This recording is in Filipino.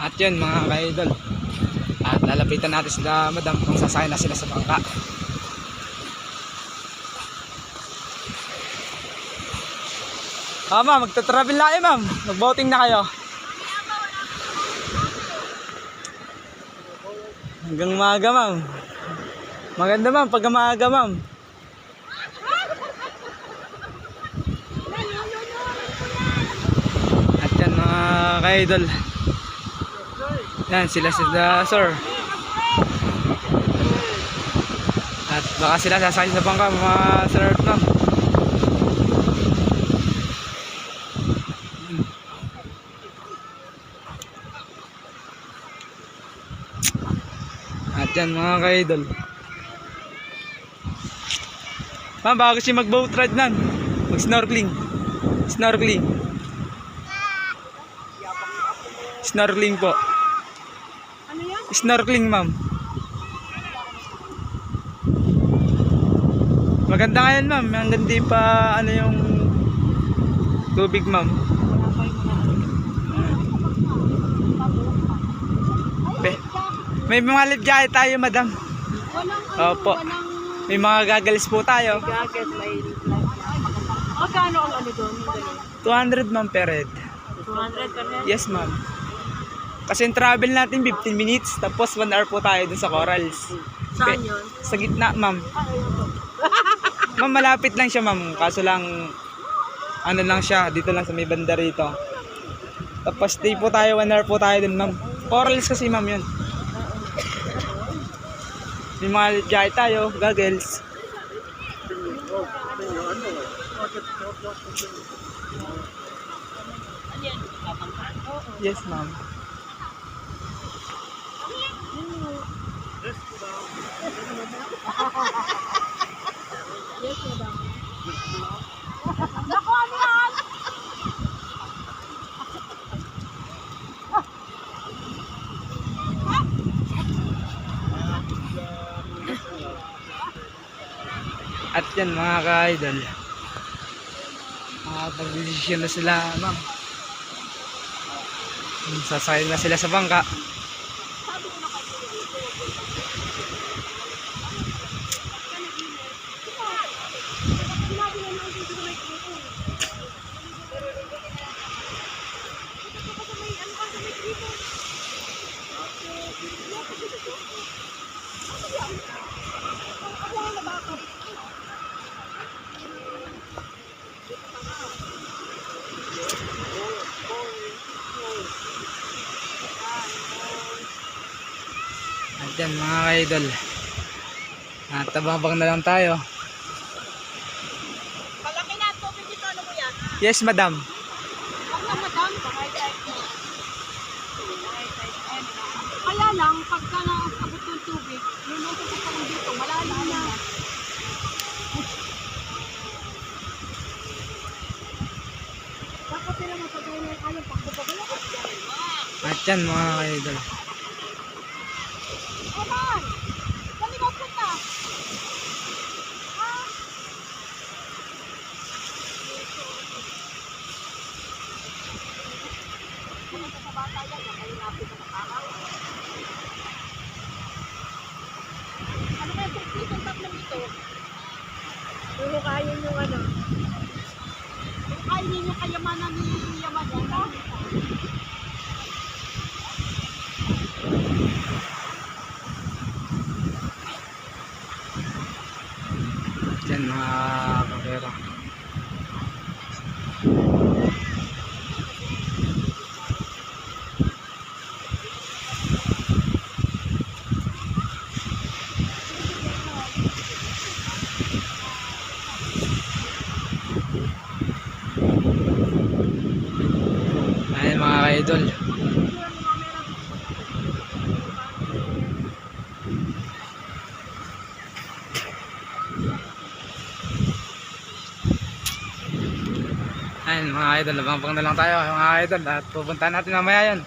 At yun mga ka-idol, at lalapitan natin sila madam kung sasakay na sila sa bangka. Ma'am, magta-travel na kayo ma'am. Mag-boating na kayo. Hanggang maaga ma'am. Maganda ma'am pag maaga ma'am. At yan mga ka-idol, yan sila sir. At baka sila sasakay sa bangka mga sir at ma'am. At yan mga ka-idol. Ma'am, baka gusto mag-boat ride nan. Mag-snorkeling. Snorkeling. Snorkeling po. Ano yan? Snorkeling ma'am. Maganda ngayon ma'am. Hanggang di pa ano yung tubig ma'am. May mga life jacket tayo madam. Opo. May mga goggles po tayo. Gagat, may magkano ang ano doon? 200 ma'am per head. 200 per head? Yes ma'am. Kasi yung travel natin 15 minutes. Tapos 1 hour po tayo dun sa corals. Saan yun? Sa gitna ma'am. Ma'am, malapit lang siya ma'am. Kaso lang ano lang siya. Dito lang sa may banda rito. Tapos stay po tayo 1 hour po tayo dun ma'am. Corals kasi ma'am yun. May mga jacket tayo, goggles. Yes ma'am. Yes, madam. Naku, ano yan? At yan mga ka-idol, pag-desisyon na sila ma'am. Sasakay na sila sa bangka. At yan mga ka-idol, at tabang na lang tayo. Malaki na tubig dito, ano mo yan? Yes madam. Huwag na madam, kaya lang, pagka nakakabot ng tubig, luluto ko pa lang dito, malalim na. Dapat sila mapagay na yung ayaw pagkabagay. At yan mga ka-idol. Eman! Saan ikaw punta? Ah! Pumunta sa bata yan, kayo napit sa makakaw. Ano kaya trip ang tatlong ito? Huhukayin yung ano? Huhukayin yung kayamanan ni Yaman yan. Yan mga kapero. Ayan mga ka-idol. Ayan mga idol, nabangpang na lang tayo mga idol at pupuntahan natin mamaya yan.